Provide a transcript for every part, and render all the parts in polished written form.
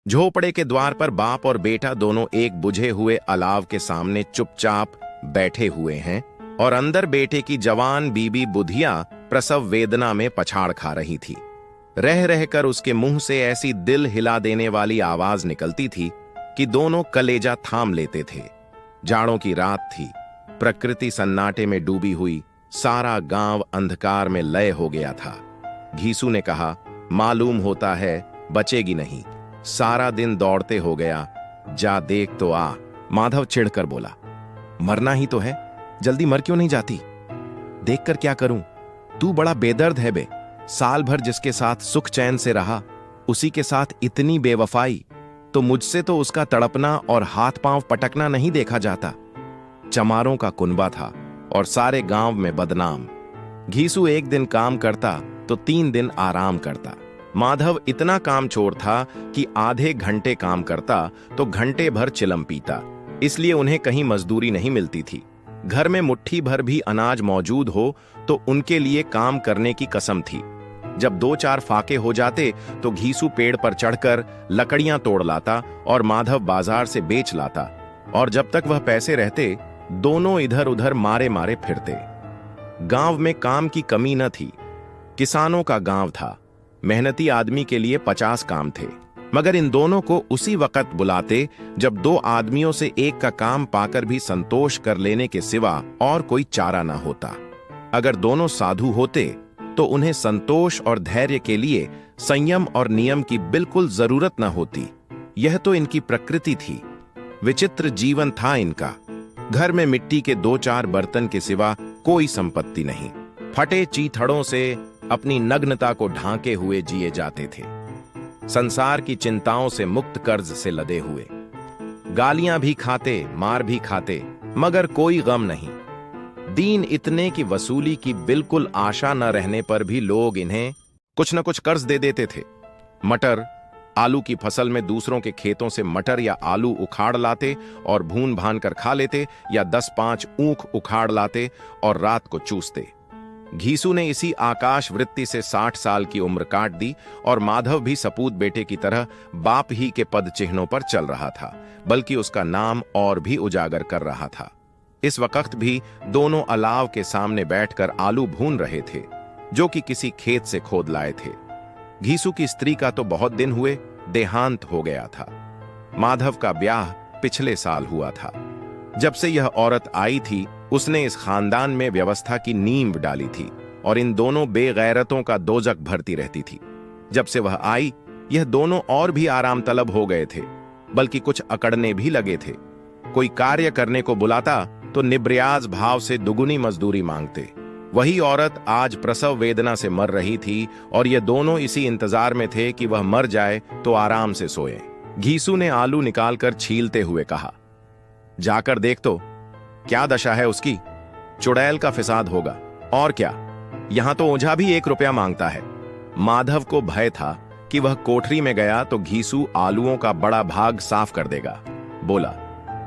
झोपड़े के द्वार पर बाप और बेटा दोनों एक बुझे हुए अलाव के सामने चुपचाप बैठे हुए हैं और अंदर बेटे की जवान बीबी बुधिया प्रसव वेदना में पछाड़ खा रही थी। रह रहकर उसके मुंह से ऐसी दिल हिला देने वाली आवाज निकलती थी कि दोनों कलेजा थाम लेते थे। जाड़ों की रात थी, प्रकृति सन्नाटे में डूबी हुई, सारा गांव अंधकार में लय हो गया था। घीसू ने कहा, मालूम होता है बचेगी नहीं, सारा दिन दौड़ते हो गया, जा देख तो आ। माधव चिढ़कर बोला, मरना ही तो है, जल्दी मर क्यों नहीं जाती? देखकर क्या करूं, तू बड़ा बेदर्द है बे। साल भर जिसके साथ सुख चैन से रहा, उसी के साथ इतनी बेवफाई, तो मुझसे तो उसका तड़पना और हाथ पांव पटकना नहीं देखा जाता। चमारों का कुनबा था और सारे गांव में बदनाम। घीसू एक दिन काम करता तो 3 दिन आराम करता। माधव इतना काम चोर था कि आधे घंटे काम करता तो घंटे भर चिलम पीता, इसलिए उन्हें कहीं मजदूरी नहीं मिलती थी। घर में मुट्ठी भर भी अनाज मौजूद हो तो उनके लिए काम करने की कसम थी। जब 2-4 फाके हो जाते तो घीसू पेड़ पर चढ़कर लकड़ियां तोड़ लाता और माधव बाजार से बेच लाता, और जब तक वह पैसे रहते दोनों इधर उधर मारे मारे फिरते। गांव में काम की कमी न थी, किसानों का गांव था, मेहनती आदमी के लिए 50 काम थे, मगर इन दोनों को उसी वक्त बुलाते जब 2 आदमियों से एक का काम पाकर भी संतोष कर लेने के सिवा और कोई चारा न होता। अगर दोनों साधु होते तो उन्हें संतोष और धैर्य के लिए संयम और नियम की बिल्कुल जरूरत न होती। यह तो इनकी प्रकृति थी, विचित्र जीवन था इनका। घर में मिट्टी के 2-4 बर्तन के सिवा कोई संपत्ति नहीं। फटे चीथड़ों से अपनी नग्नता को ढांके हुए जिए जाते थे। संसार की चिंताओं से मुक्त, कर्ज से लदे हुए। गालियां भी खाते, मार भी खाते, मगर कोई गम नहीं। दीन इतने की वसूली की बिल्कुल आशा न रहने पर भी लोग इन्हें कुछ न कुछ कर्ज दे देते थे। मटर, आलू की फसल में दूसरों के खेतों से मटर या आलू उखाड़ लाते और भून भान कर खा लेते, या 10-5 ऊख उखाड़ लाते और रात को चूसते। घीसू ने इसी आकाश वृत्ति से 60 साल की उम्र काट दी और माधव भी सपूत बेटे की तरह बाप ही के पद चिन्हों पर चल रहा था, बल्कि उसका नाम और भी उजागर कर रहा था। इस वक्त भी दोनों अलाव के सामने बैठकर आलू भून रहे थे, जो कि किसी खेत से खोद लाए थे। घीसू की स्त्री का तो बहुत दिन हुए देहांत हो गया था। माधव का ब्याह पिछले साल हुआ था। जब से यह औरत आई थी, उसने इस खानदान में व्यवस्था की नींव डाली थी और इन दोनों बेगैरतों का दोजक भरती रहती थी। जब से वह आई, यह दोनों और भी आराम तलब हो गए थे, बल्कि कुछ अकड़ने भी लगे थे। कोई कार्य करने को बुलाता तो निब्रियाज भाव से दुगुनी मजदूरी मांगते। वही औरत आज प्रसव वेदना से मर रही थी और ये दोनों इसी इंतजार में थे कि वह मर जाए तो आराम से सोए। घीसू ने आलू निकालकर छीलते हुए कहा, जाकर देख तो क्या दशा है उसकी। चुड़ैल का फिसाद होगा, और क्या, यहां तो ओझा भी 1 रुपया मांगता है। माधव को भय था कि वह कोठरी में गया तो घीसू आलूओं का बड़ा भाग साफ कर देगा। बोला,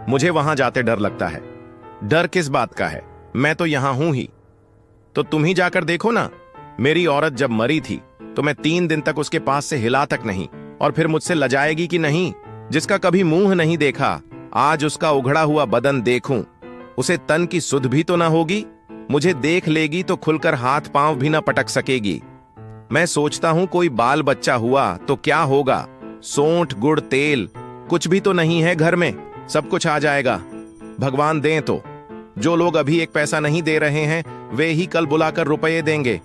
मुझे वहां जाते डर लगता है। डर किस बात का है, मैं तो यहां हूं ही। तो तुम ही जाकर देखो ना। मेरी औरत जब मरी थी तो मैं 3 दिन तक उसके पास से हिला तक नहीं, और फिर मुझसे लजाएगी कि नहीं। जिसका कभी मुंह नहीं देखा, आज उसका उघड़ा हुआ बदन देखूं, उसे तन की सुध भी तो ना होगी। मुझे देख लेगी तो खुलकर हाथ पांव भी ना पटक सकेगी। मैं सोचता हूं कोई बाल बच्चा हुआ तो क्या होगा। सोंठ, गुड़, तेल कुछ भी तो नहीं है घर में, सब कुछ आ जाएगा। भगवान दें तो। जो लोग अभी 1 पैसा नहीं दे रहे हैं, वे ही कल बुलाकर रुपये देंगे।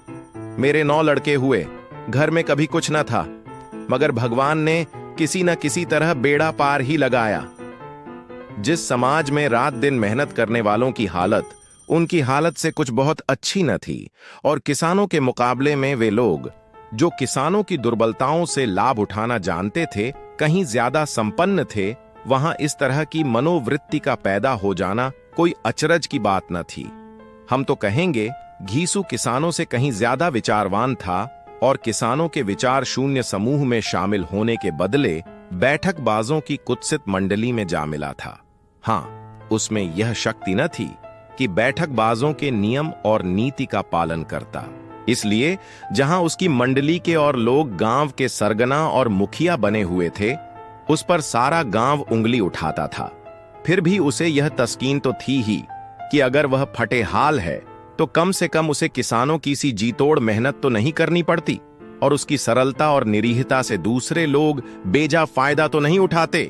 मेरे 9 लड़के हुए, घर में कभी कुछ न था, मगर भगवान ने किसी न किसी तरह बेड़ा पार ही लगाया। जिस समाज में रात दिन मेहनत करने वालों की हालत उनकी हालत से कुछ बहुत अच्छी न थी, और किसानों के मुकाबले में वे लोग जो किसानों की दुर्बलताओं से लाभ उठाना जानते थे कहीं ज्यादा संपन्न थे, वहां इस तरह की मनोवृत्ति का पैदा हो जाना कोई अचरज की बात न थी। हम तो कहेंगे घीसू किसानों से कहीं ज्यादा विचारवान था और किसानों के विचार शून्य समूह में शामिल होने के बदले बैठकबाजों की कुत्सित मंडली में जा मिला था। हाँ, उसमें यह शक्ति न थी कि बैठकबाजों के नियम और नीति का पालन करता। इसलिए जहां उसकी मंडली के और लोग गांव के सरगना और मुखिया बने हुए थे, उस पर सारा गांव उंगली उठाता था। फिर भी उसे यह तस्कीन तो थी ही कि अगर वह फटे हाल है तो कम से कम उसे किसानों की सी जीतोड़ मेहनत तो नहीं करनी पड़ती, और उसकी सरलता और निरीहता से दूसरे लोग बेजा फायदा तो नहीं उठाते।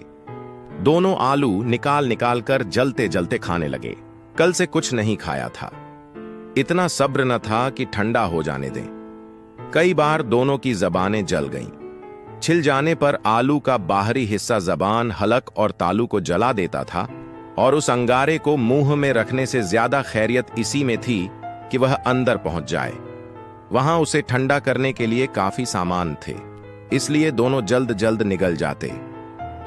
दोनों आलू निकाल निकाल कर जलते जलते खाने लगे। कल से कुछ नहीं खाया था, इतना सब्र न था कि ठंडा हो जाने दें। कई बार दोनों की जबानें जल गईं। छिल जाने पर आलू का बाहरी हिस्सा जबान, हलक और तालू को जला देता था, और उस अंगारे को मुंह में रखने से ज्यादा खैरियत इसी में थी कि वह अंदर पहुंच जाए। वहां उसे ठंडा करने के लिए काफी सामान थे, इसलिए दोनों जल्द जल्द निकल जाते।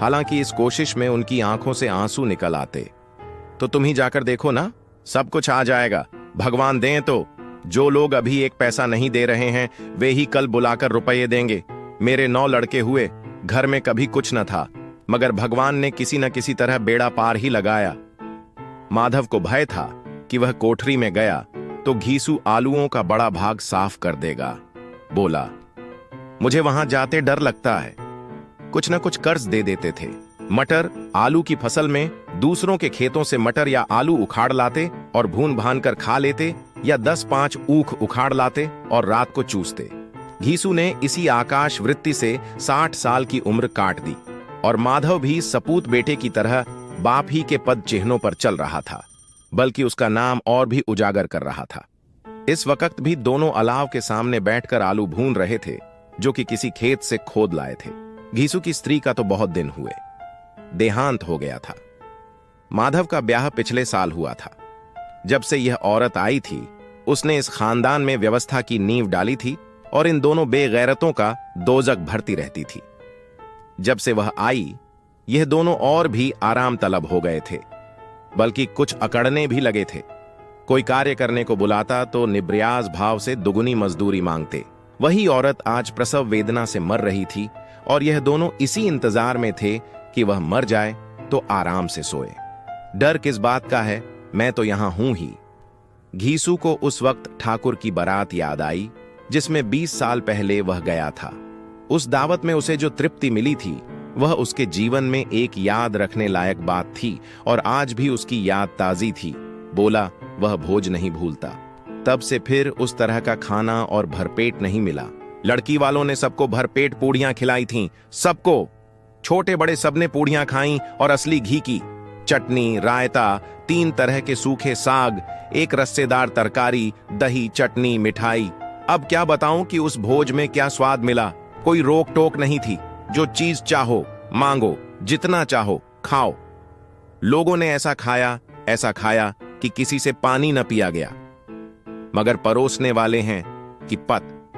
हालांकि इस कोशिश में उनकी आंखों से आंसू निकल आते। तो तुम ही जाकर देखो ना, सब कुछ आ जाएगा, भगवान दें तो। जो लोग अभी एक पैसा नहीं दे रहे हैं वे ही कल बुलाकर रुपये देंगे। मेरे 9 लड़के हुए, घर में कभी कुछ न था, मगर भगवान ने किसी न किसी तरह बेड़ा पार ही लगाया। माधव को भय था कि वह कोठरी में गया तो घीसू आलूओं का बड़ा भाग साफ कर देगा। बोला, मुझे वहां जाते डर लगता है। कुछ न कुछ कर्ज दे देते थे। मटर आलू की फसल में दूसरों के खेतों से मटर या आलू उखाड़ लाते और भून भान कर खा लेते, या 10-5 ऊख उखाड़ लाते और रात को चूसते। घीसू ने इसी आकाश वृत्ति से 60 साल की उम्र काट दी, और माधव भी सपूत बेटे की तरह बाप ही के पद चिन्हों पर चल रहा था, बल्कि उसका नाम और भी उजागर कर रहा था। इस वक्त भी दोनों अलाव के सामने बैठकर आलू भून रहे थे, जो कि किसी खेत से खोद लाए थे। घीसू की स्त्री का तो बहुत दिन हुए, देहांत हो गया था। माधव का ब्याह पिछले साल हुआ था। जब से यह औरत आई थी, उसने इस खानदान में व्यवस्था की नींव डाली थी, और इन दोनों बेगैरतों का दोजक भरती रहती थी। जब से वह आई, यह दोनों और भी आराम तलब हो गए थे, बल्कि कुछ अकड़ने भी लगे थे। कोई कार्य करने को बुलाता तो निब्रियाज भाव से दुगुनी मजदूरी मांगते। वही औरत आज प्रसव वेदना से मर रही थी, और यह दोनों इसी इंतजार में थे कि वह मर जाए तो आराम से सोए। डर किस बात का है, मैं तो यहां हूं ही। घीसू को उस वक्त ठाकुर की बारात याद आई, जिसमें 20 साल पहले वह गया था। उस दावत में उसे जो तृप्ति मिली थी, वह उसके जीवन में एक याद रखने लायक बात थी, और आज भी उसकी याद ताजी थी। बोला, वह भोज नहीं भूलता। तब से फिर उस तरह का खाना और भरपेट नहीं मिला। लड़की वालों ने सबको भरपेट पूड़ियां खिलाई थीं, सबको, छोटे बड़े सबने पूड़ियां खाईं, और असली घी की। चटनी, रायता, 3 तरह के सूखे साग, एक रस्सेदार तरकारी, दही, चटनी, मिठाई। अब क्या बताऊं कि उस भोज में क्या स्वाद मिला। कोई रोक टोक नहीं थी, जो चीज चाहो मांगो, जितना चाहो खाओ। लोगों ने ऐसा खाया कि किसी से पानी न पिया गया, मगर परोसने वाले हैं कि पत